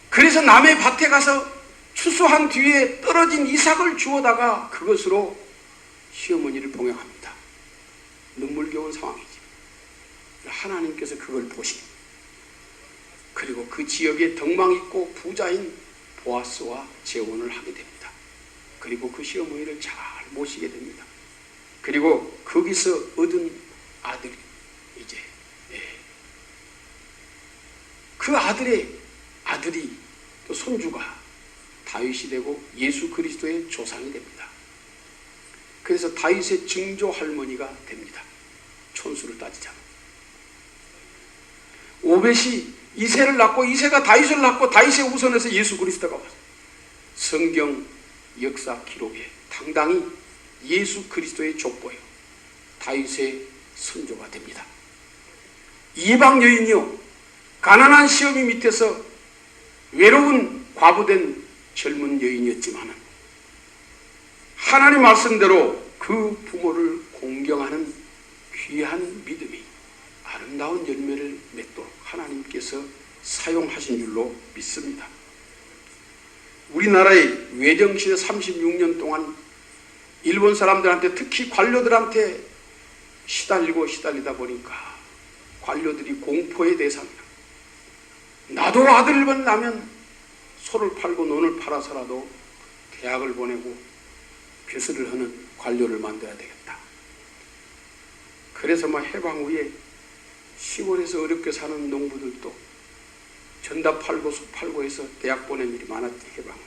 그래서 남의 밭에 가서 추수한 뒤에 떨어진 이삭을 주워다가 그것으로 시어머니를 봉양합니다. 눈물겨운 상황이지. 하나님께서 그걸 보시고 그리고 그 지역에 덕망 있고 부자인 보아스와 재혼을 하게 됩니다. 그리고 그 시어머니를 잘 모시게 됩니다. 그리고 거기서 얻은 아들이 이제 그 아들의 아들이 또 손주가 다윗이 되고 예수 그리스도의 조상이 됩니다. 그래서 다윗의 증조 할머니가 됩니다. 촌수를 따지자면 오벳이 이새를 낳고 이새가 다윗을 낳고 다윗의 후손에서 예수 그리스도가 왔어요. 성경 역사 기록에 당당히 예수 그리스도의 족보요 다윗의 선조가 됩니다. 이방 여인이요 가난한 시어미 밑에서 외로운 과부된 젊은 여인이었지만 하나님 말씀대로 그 부모를 공경하는 귀한 믿음이 아름다운 열매를 맺도록 하나님께서 사용하신 줄로 믿습니다. 우리나라의 외정시대 36년 동안 일본 사람들한테 특히 관료들한테 시달리다 보니까 관료들이 공포의 대상이다. 나도 아들을 낳으면 소를 팔고 논을 팔아서라도 대학을 보내고 벼슬을 하는 관료를 만들어야 되겠다. 그래서 해방 후에 시골에서 어렵게 사는 농부들도 전답 팔고 소 팔고 해서 대학 보낸 일이 많았지. 해방 후에.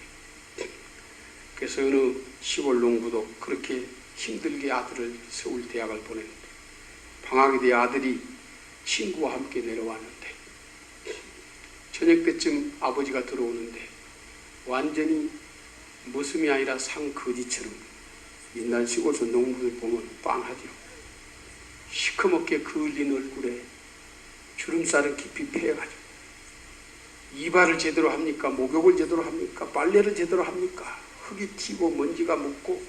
그래서 어느 시골 농부도 그렇게 힘들게 아들을 서울 대학을 보냈는데 방학이 돼 아들이 친구와 함께 내려왔는데 저녁 때쯤 아버지가 들어오는데 완전히 머슴이 아니라 상거지처럼 옛날 시골에서 농부들 보면 빤하죠. 시커멓게 그을린 얼굴에 주름살을 깊이 패여가지고 이발을 제대로 합니까? 목욕을 제대로 합니까? 빨래를 제대로 합니까? 흙이 튀고 먼지가 묻고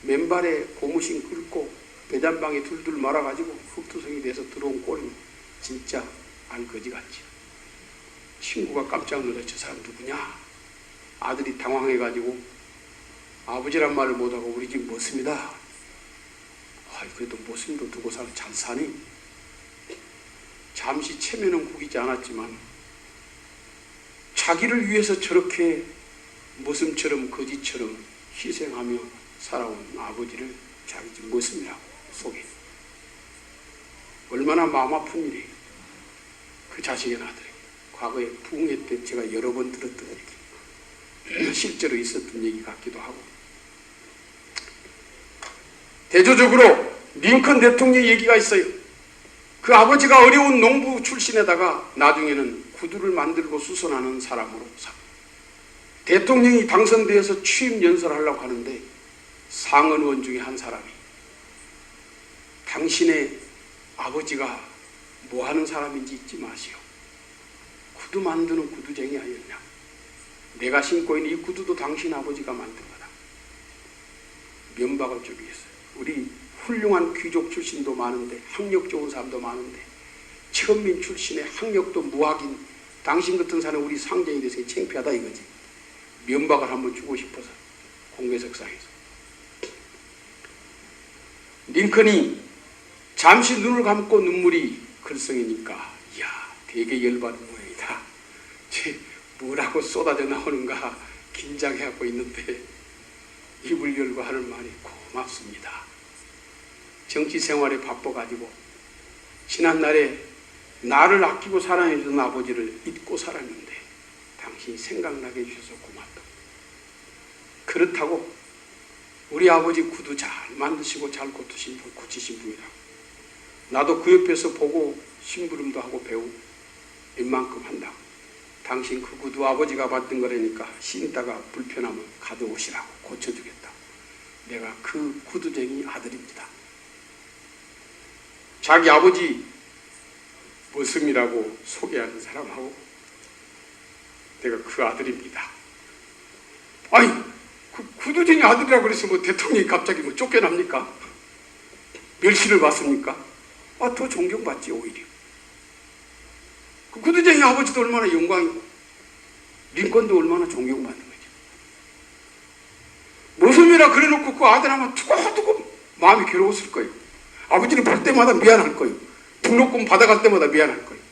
맨발에 고무신 긁고 배잔방에 둘둘 말아가지고 흙투성이 돼서 들어온 꼴은 진짜 알거지 같지. 친구가 깜짝 놀라 저 사람 누구냐? 아들이 당황해가지고 아버지란 말을 못하고 우리 집 머슴이다. 그래도 머슴도 두고 잘 사니? 잠시 체면은 구기지 않았지만 자기를 위해서 저렇게 머슴처럼 거지처럼 희생하며 살아온 아버지를 자기 집 머슴이라고 속에 얼마나 마음 아픈 일이에요. 그 자식의 아들에게 과거에 부흥회 때 제가 여러 번 들었던 얘기, 실제로 있었던 얘기 같기도 하고, 대조적으로 링컨 대통령 얘기가 있어요. 그 아버지가 어려운 농부 출신에다가 나중에는 구두를 만들고 수선하는 사람으로 대통령이 당선되어서 취임 연설하려고 하는데 상언원 중에 한 사람이 당신의 아버지가 뭐 하는 사람인지 잊지 마시오. 구두 만드는 구두쟁이 아니었냐. 내가 신고 있는 이 구두도 당신 아버지가 만든 거다. 면박을 주기 위해서. 우리 훌륭한 귀족 출신도 많은데 학력 좋은 사람도 많은데 천민 출신의 학력도 무학인 당신 같은 사람 우리 상정이 돼서 창피하다 이거지. 면박을 한번 주고 싶어서 공개석상에서. 링컨이 잠시 눈을 감고 눈물이 글썽이니까 이야 되게 열받은 모양이다. 쟤 뭐라고 쏟아져 나오는가 긴장해하고 있는데 입을 열고 하는 말이 고맙습니다. 정치 생활에 바빠가지고 지난날에 나를 아끼고 사랑해주던 아버지를 잊고 살았는데 당신이 생각나게 해주셔서 고맙다. 그렇다고 우리 아버지 구두 잘 만드시고 잘 고치신 분이라고 나도 그 옆에서 보고 심부름도 하고 배우고 웬만큼 한다고. 당신 그 구두 아버지가 받은 거라니까 신다가 불편하면 가져오시라고 고쳐주겠다. 내가 그 구두쟁이 아들입니다. 자기 아버지 머슴이라고 소개하는 사람하고 내가 그 아들입니다. 아니 그 구두쟁이 아들이라고 그래서 뭐 대통령이 갑자기 뭐 쫓겨납니까? 멸시를 받습니까? 더 존경받지 오히려. 그 구두쟁이 아버지도 얼마나 영광이고 링컨도 얼마나 존경받는 거죠. 머슴이라 그래놓고 그 아들 아마 두고두고 마음이 괴로웠을 거예요. 아버지를 볼 때마다 미안할 거예요. 등록금 받아갈 때마다 미안할 거예요.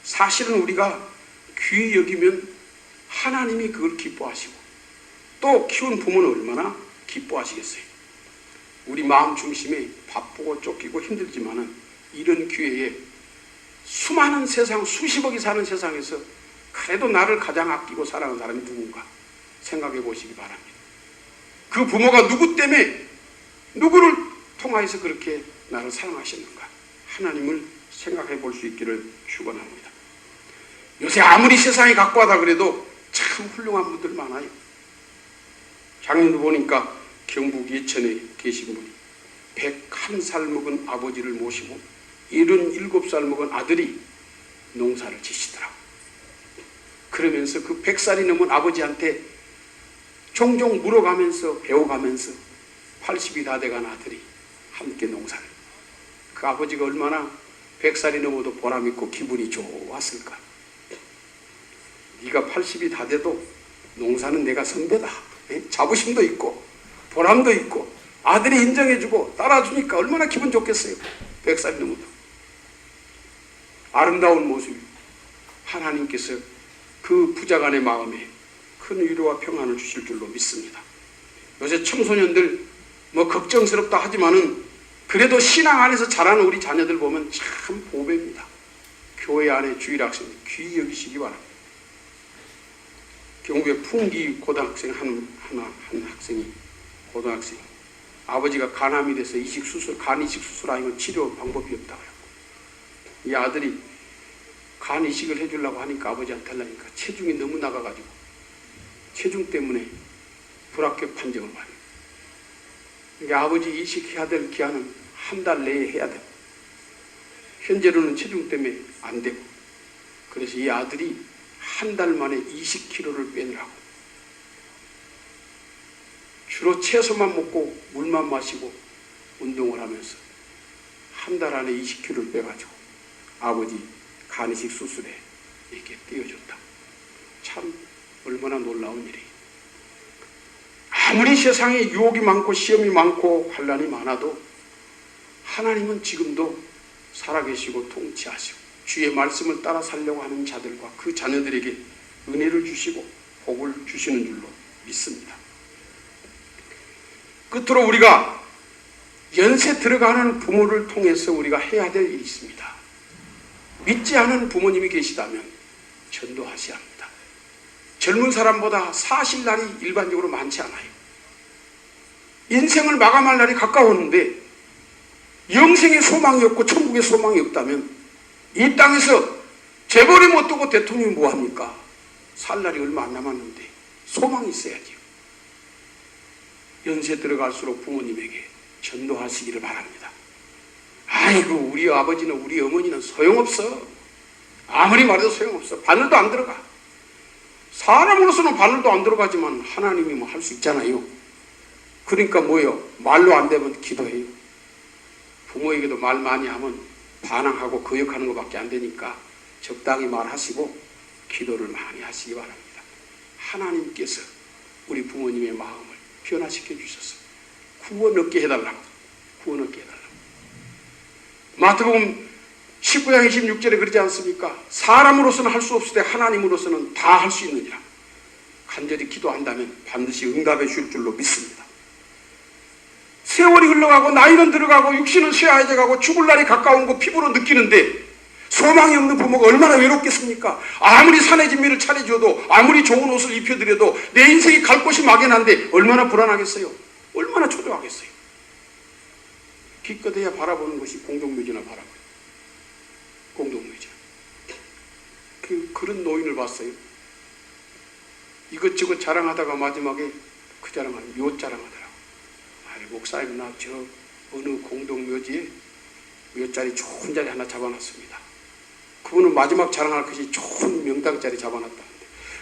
사실은 우리가 귀히 여기면 하나님이 그걸 기뻐하시고 또 키운 부모는 얼마나 기뻐하시겠어요. 우리 마음 중심에 바쁘고 쫓기고 힘들지만은 이런 기회에 수많은 세상 수십억이 사는 세상에서 그래도 나를 가장 아끼고 사랑하는 사람이 누군가 생각해 보시기 바랍니다. 그 부모가 누구 때문에 누구를 통하여서 그렇게 나를 사랑하셨는가 하나님을 생각해 볼 수 있기를 축원합니다. 요새 아무리 세상이 각고하다 그래도 참 훌륭한 분들 많아요. 작년도 보니까 경북 예천에 계신 분이 101살 먹은 아버지를 모시고 77살 먹은 아들이 농사를 지시더라고. 그러면서 그 100살이 넘은 아버지한테 종종 물어가면서 배워가면서 80이 다 돼간 아들이 함께 농사를. 그 아버지가 얼마나 100살이 넘어도 보람있고 기분이 좋았을까. 네가 80이 다 돼도 농사는 내가 선배다. 자부심도 있고 보람도 있고 아들이 인정해주고 따라주니까 얼마나 기분 좋겠어요. 100살이 넘어도. 아름다운 모습이 하나님께서 그 부자간의 마음에 큰 위로와 평안을 주실 줄로 믿습니다. 요새 청소년들 뭐 걱정스럽다 하지만은 그래도 신앙 안에서 자라는 우리 자녀들 보면 참 보배입니다. 교회 안에 주일학생 귀히 여기시기 바랍니다. 경북의 풍기 고등학생 한 학생이 고등학생 아버지가 간암이 돼서 간 이식 수술 아니면 치료 방법이 없다고 해요. 이 아들이 간 이식을 해주려고 하니까 아버지한테 하려니까 체중이 너무 나가가지고 체중 때문에 불합격 판정을 받아요. 그러니까 아버지 이식해야 될 기한은 한 달 내에 해야 되고 현재로는 체중 때문에 안 되고 그래서 이 아들이 한 달 만에 20kg를 빼느라고 주로 채소만 먹고 물만 마시고 운동을 하면서 한 달 안에 20kg를 빼가지고 아버지 간이식 수술에 이렇게 띄워줬다. 참 얼마나 놀라운 일이에요. 아무리 세상에 유혹이 많고 시험이 많고 환난이 많아도 하나님은 지금도 살아계시고 통치하시고 주의 말씀을 따라 살려고 하는 자들과 그 자녀들에게 은혜를 주시고 복을 주시는 줄로 믿습니다. 끝으로 우리가 연세 들어가는 부모를 통해서 우리가 해야 될 일이 있습니다. 믿지 않은 부모님이 계시다면 전도하셔야 합니다. 젊은 사람보다 사실 날이 일반적으로 많지 않아요. 인생을 마감할 날이 가까웠는데 영생의 소망이 없고 천국의 소망이 없다면 이 땅에서 재벌이 못 두고 대통령이 뭐합니까? 살 날이 얼마 안 남았는데 소망이 있어야지요. 연세 들어갈수록 부모님에게 전도하시기를 바랍니다. 아이고 우리 아버지는 우리 어머니는 소용없어. 아무리 말해도 소용없어. 바늘도 안 들어가. 사람으로서는 바늘도 안 들어가지만 하나님이 뭐 할 수 있잖아요. 그러니까 뭐예요? 말로 안 되면 기도해요. 부모에게도 말 많이 하면 반항하고 거역하는 것밖에 안 되니까 적당히 말하시고 기도를 많이 하시기 바랍니다. 하나님께서 우리 부모님의 마음을 변화시켜 주셔서 구원 얻게 해달라고. 구원 얻게 해달라고. 마태복음 19장 26절에 그러지 않습니까? 사람으로서는 할 수 없을 때 하나님으로서는 다 할 수 있느니라. 간절히 기도한다면 반드시 응답해 줄 줄로 믿습니다. 세월이 흘러가고 나이는 들어가고 육신은 쇠하여져 가고 죽을 날이 가까운 거 피부로 느끼는데 소망이 없는 부모가 얼마나 외롭겠습니까? 아무리 산의 진미를 차려줘도 아무리 좋은 옷을 입혀드려도 내 인생이 갈 곳이 막연한데 얼마나 불안하겠어요? 얼마나 초조하겠어요? 기껏해야 바라보는 것이 공동묘지나 바라봐요. 공동묘지. 그런 노인을 봤어요. 이것저것 자랑하다가 마지막에 그 자랑하는 요 자랑하더라고. 목사님 나 저 어느 공동묘지에 몇 자리 좋은 자리 하나 잡아놨습니다. 그분은 마지막 자랑할 것이 좋은 명당자리 잡아놨다는데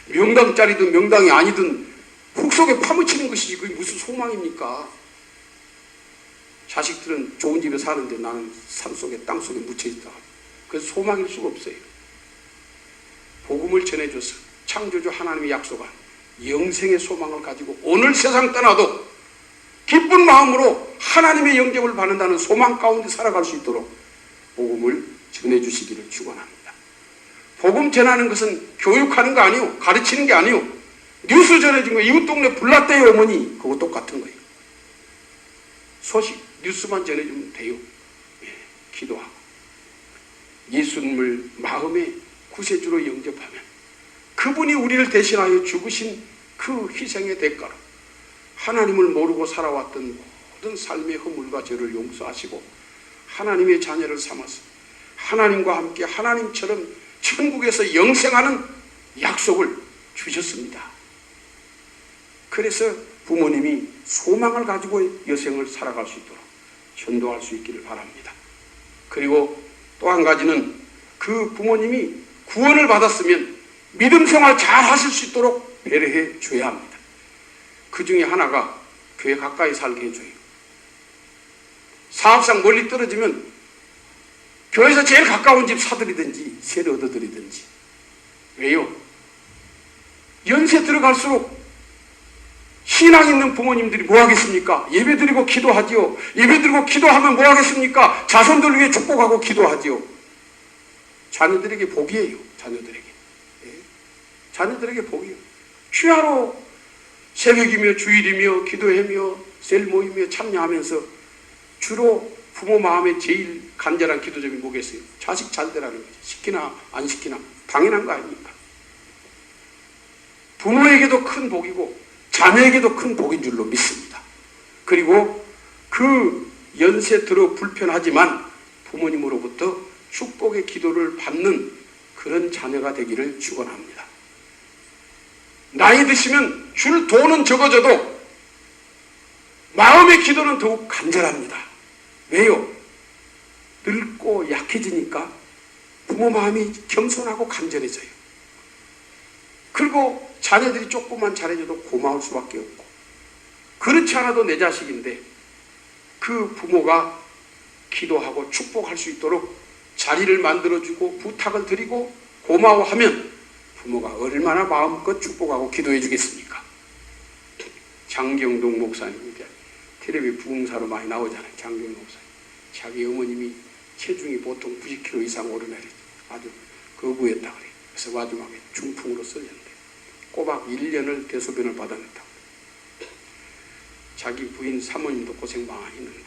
명당자리든 명당이 아니든 흙 속에 파묻히는 것이지 그게 무슨 소망입니까? 자식들은 좋은 집에 사는데 나는 산속에 땅속에 묻혀있다. 그래서 소망일 수가 없어요. 복음을 전해줘서 창조주 하나님의 약속한 영생의 소망을 가지고 오늘 세상 떠나도 기쁜 마음으로 하나님의 영접을 받는다는 소망 가운데 살아갈 수 있도록 복음을 전해주시기를 축원합니다. 복음 전하는 것은 교육하는 거 아니요, 가르치는 게 아니요, 뉴스 전해준 거 이웃 동네 불났대요 어머니 그거 똑같은 거예요. 소식 뉴스만 전해주면 돼요. 예, 기도하고 예수님을 마음의 구세주로 영접하면 그분이 우리를 대신하여 죽으신 그 희생의 대가로 하나님을 모르고 살아왔던 모든 삶의 허물과 죄를 용서하시고 하나님의 자녀를 삼아서 하나님과 함께 하나님처럼 천국에서 영생하는 약속을 주셨습니다. 그래서 부모님이 소망을 가지고 여생을 살아갈 수 있도록 전도할 수 있기를 바랍니다. 그리고 또 한 가지는 그 부모님이 구원을 받았으면 믿음 생활 잘 하실 수 있도록 배려해 줘야 합니다. 그 중에 하나가 교회 가까이 살게 해줘요. 사업상 멀리 떨어지면 교회에서 제일 가까운 집 사드리든지 세를 얻어드리든지. 왜요? 연세 들어갈수록 신앙 있는 부모님들이 뭐 하겠습니까? 예배드리고 기도하지요. 예배드리고 기도하면 뭐 하겠습니까? 자손들 위해 축복하고 기도하지요. 자녀들에게 복이에요. 자녀들에게. 예. 자녀들에게 복이에요. 취하로 새벽이며 주일이며 기도하며 셀 모이며 참여하면서 주로 부모 마음에 제일 간절한 기도점이 뭐겠어요? 자식 잘 되라는 거죠. 시키나 안 시키나 당연한 거 아닙니까? 부모에게도 큰 복이고 자녀에게도 큰 복인 줄로 믿습니다. 그리고 그 연세 들어 불편하지만 부모님으로부터 축복의 기도를 받는 그런 자녀가 되기를 축원합니다. 나이 드시면 줄 돈은 적어져도 마음의 기도는 더욱 간절합니다. 왜요? 늙고 약해지니까 부모 마음이 겸손하고 간절해져요. 그리고 자녀들이 조금만 잘해줘도 고마울 수밖에 없고, 그렇지 않아도 내 자식인데 그 부모가 기도하고 축복할 수 있도록 자리를 만들어주고 부탁을 드리고 고마워하면 부모가 얼마나 마음껏 축복하고 기도해 주겠습니까? 장경동 목사님, 텔레비 부흥사로 많이 나오잖아요. 장경동 목사님. 자기 어머님이 체중이 보통 90kg 이상 오르내리 아주 거부했다 그래요. 그래서 마지막에 중풍으로 쓰였는데 꼬박 1년을 대소변을 받아냈다고. 자기 부인 사모님도 고생 많이 했는데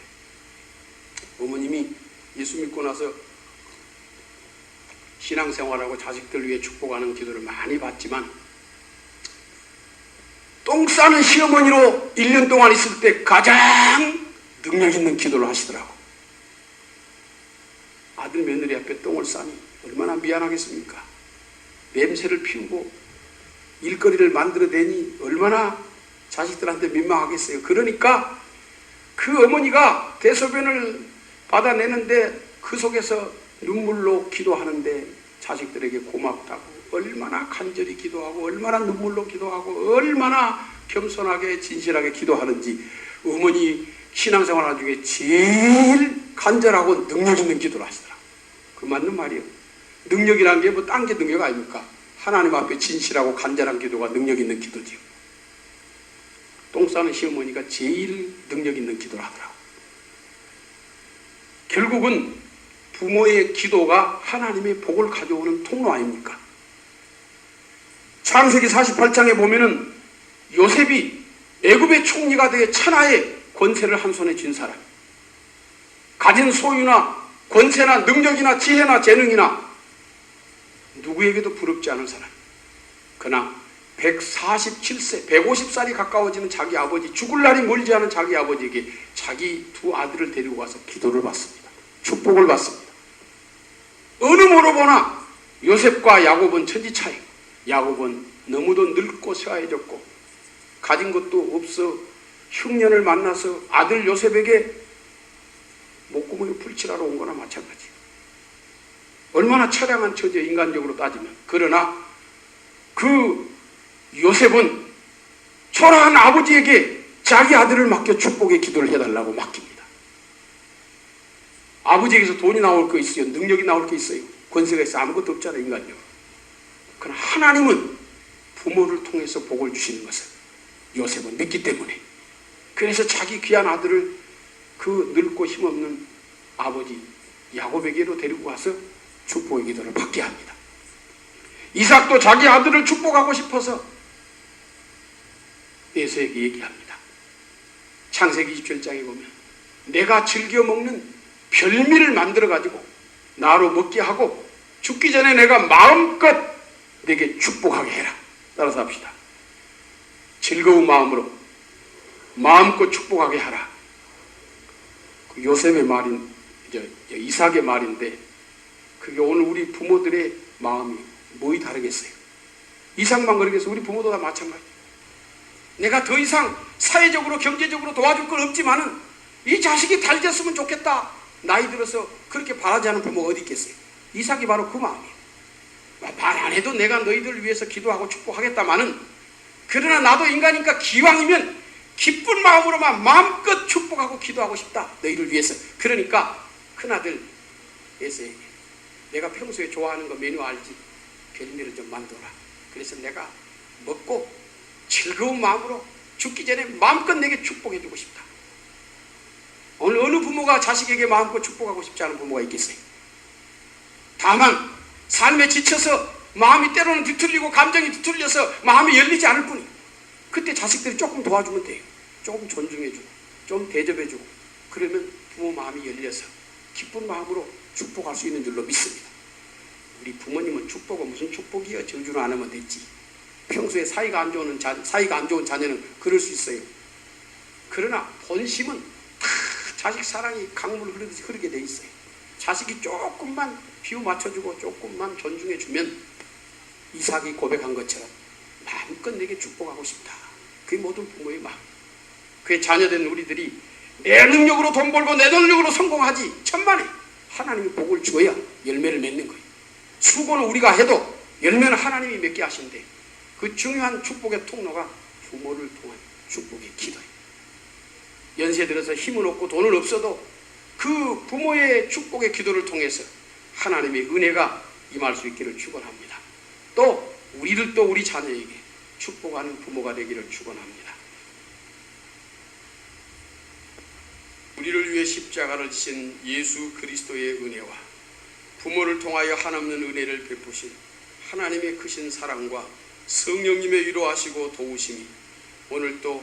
어머님이 예수 믿고 나서 신앙생활하고 자식들 위해 축복하는 기도를 많이 받지만 똥 싸는 시어머니로 1년 동안 있을 때 가장 능력 있는 기도를 하시더라고. 아들 며느리 앞에 똥을 싸니 얼마나 미안하겠습니까? 냄새를 피우고 일거리를 만들어내니 얼마나 자식들한테 민망하겠어요. 그러니까 그 어머니가 대소변을 받아내는데 그 속에서 눈물로 기도하는데 자식들에게 고맙다고 얼마나 간절히 기도하고 얼마나 눈물로 기도하고 얼마나 겸손하게 진실하게 기도하는지 어머니 신앙생활 중에 제일 간절하고 능력 있는 기도를 하시더라. 그 맞는 말이에요. 능력이라는 게 뭐 딴 게 능력 아닙니까? 하나님 앞에 진실하고 간절한 기도가 능력 있는 기도지요. 똥 싸는 시어머니가 제일 능력 있는 기도를 하더라고. 결국은 부모의 기도가 하나님의 복을 가져오는 통로 아닙니까? 창세기 48장에 보면은 요셉이 애굽의 총리가 되어 천하의 권세를 한 손에 쥔 사람, 가진 소유나 권세나 능력이나 지혜나 재능이나 누구에게도 부럽지 않은 사람. 그러나 147세, 150살이 가까워지는 자기 아버지, 죽을 날이 멀지 않은 자기 아버지에게 자기 두 아들을 데리고 가서 기도를 받습니다. 축복을 받습니다. 어느 모로 보나 요셉과 야곱은 천지 차이. 야곱은 너무도 늙고 쇠하해졌고 가진 것도 없어 흉년을 만나서 아들 요셉에게 목구멍에 풀칠하러 온 거나 마찬가지. 얼마나 처량한 처지에 인간적으로 따지면. 그러나 그 요셉은 초라한 아버지에게 자기 아들을 맡겨 축복의 기도를 해달라고 맡깁니다. 아버지에게서 돈이 나올 거 있어요. 능력이 나올 거 있어요. 권세가 있어. 아무것도 없잖아요. 인간적으로. 그러나 하나님은 부모를 통해서 복을 주시는 것을 요셉은 믿기 때문에, 그래서 자기 귀한 아들을 그 늙고 힘없는 아버지 야곱에게로 데리고 와서 축복의 기도를 받게 합니다. 이삭도 자기 아들을 축복하고 싶어서 에서에게 얘기합니다. 창세기 27장에 보면 내가 즐겨 먹는 별미를 만들어 가지고 나로 먹게 하고 죽기 전에 내가 마음껏 내게 축복하게 해라. 따라서 합시다. 즐거운 마음으로 마음껏 축복하게 하라. 그 요셉의 말인, 이삭의 말인데 그게 오늘 우리 부모들의 마음이 뭐이 다르겠어요? 이삭만 그러겠어요? 우리 부모도 다 마찬가지. 내가 더 이상 사회적으로 경제적으로 도와줄 건 없지만은 이 자식이 잘 됐으면 좋겠다. 나이 들어서 그렇게 바라지 않은 부모가 어디 있겠어요? 이삭이 바로 그 마음이에요. 말 안 해도 내가 너희들 위해서 기도하고 축복하겠다마는, 그러나 나도 인간이니까 기왕이면 기쁜 마음으로만 마음껏 축복하고 기도하고 싶다. 너희를 위해서. 그러니까 큰아들 에서에게 내가 평소에 좋아하는 거 메뉴 알지? 별미를 좀 만들어라. 그래서 내가 먹고 즐거운 마음으로 죽기 전에 마음껏 내게 축복해주고 싶다. 오늘 어느 부모가 자식에게 마음껏 축복하고 싶지 않은 부모가 있겠어요? 다만 삶에 지쳐서 마음이 때로는 뒤틀리고 감정이 뒤틀려서 마음이 열리지 않을 뿐이에요. 그때 자식들이 조금 도와주면 돼요. 조금 존중해주고 좀 대접해주고 그러면 부모 마음이 열려서 기쁜 마음으로 축복할 수 있는 줄로 믿습니다. 우리 부모님은 축복은 무슨 축복이야? 저주는 안 하면 됐지. 평소에 사이가 안 좋은 자녀는 그럴 수 있어요. 그러나 본심은 다 자식 사랑이 강물 흐르듯이 흐르게 돼 있어요. 자식이 조금만 비유 맞춰주고 조금만 존중해주면 이삭이 고백한 것처럼 마음껏 내게 축복하고 싶다. 그게 모든 부모의 마음. 그의 자녀된 우리들이 내 능력으로 돈 벌고 내 능력으로 성공하지 천만에 하나님이 복을 주어야 열매를 맺는 거예요. 수고는 우리가 해도 열매는 하나님이 맺게 하신대. 그 중요한 축복의 통로가 부모를 통한 축복의 기도예요. 연세 들어서 힘은 없고 돈은 없어도 그 부모의 축복의 기도를 통해서 하나님의 은혜가 임할 수 있기를 축원합니다. 또 우리들도 우리 자녀에게 축복하는 부모가 되기를 축원합니다. 우리를 위해 십자가를 지신 예수 그리스도의 은혜와 부모를 통하여 한없는 은혜를 베푸신 하나님의 크신 사랑과 성령님의 위로하시고 도우심이 오늘 또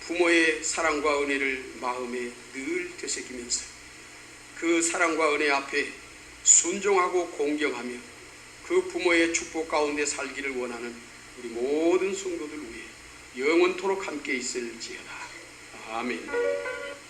부모의 사랑과 은혜를 마음에 늘 되새기면서 그 사랑과 은혜 앞에 순종하고 공경하며 그 부모의 축복 가운데 살기를 원하는 우리 모든 성도들 위해 영원토록 함께 있을지어다. 아멘.